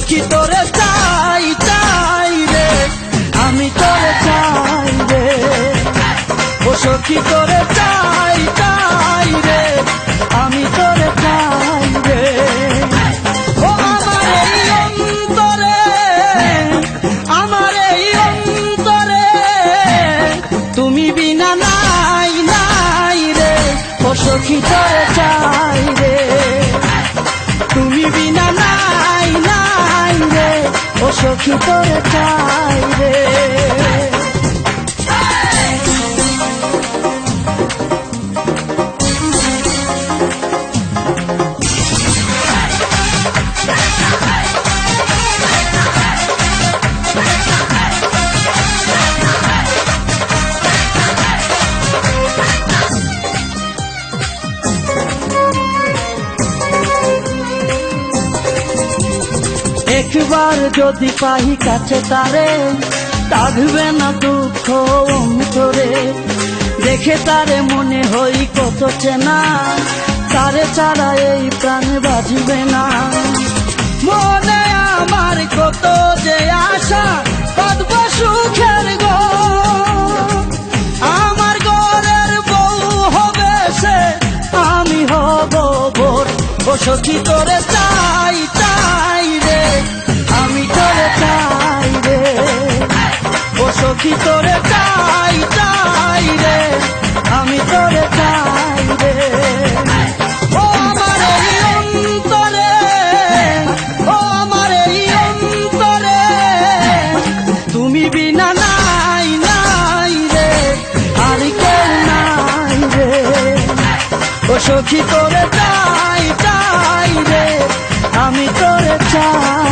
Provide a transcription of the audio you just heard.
সখী তোরে চাই চাই রে, আমি তোরে চাই রে। ও সখী তোরে চাই চাই রে, আমি তোরে চাই রে। ও আমার এই অন্তরে, আমার এই অন্তরে তুমি বিনা নাই নাই রে। ও সখী তোরে চাই রে, তুমি বিনা নাই নাই রে। ও সখী তোরে চাই রে। একবার যদি পাই কাছে তারে, থাকবে না দুঃখ অন্তরে। দেখে তারে মনে হই কত চেনা, তারে ছাড়া এই প্রাণ বাজিবে না। মনে আমার কত যে আশা, বাঁধব সুখের ঘর। আমার ঘরের বউ হবে সে, আমি হব বোর। ও সখী তোরে চাই চাই রে, আমি তোরে চাই রে। ও সখী তোরে চাই চাই রে, আমি তোরে চাই রে। ও আমার এই অন্তরে, ও আমার এই অন্তরে তুমি বিনা নাই নাই রে, আর কেউ নাই রে। ও সখী তোরে চাই চাই রে, আমি তোরে চাই।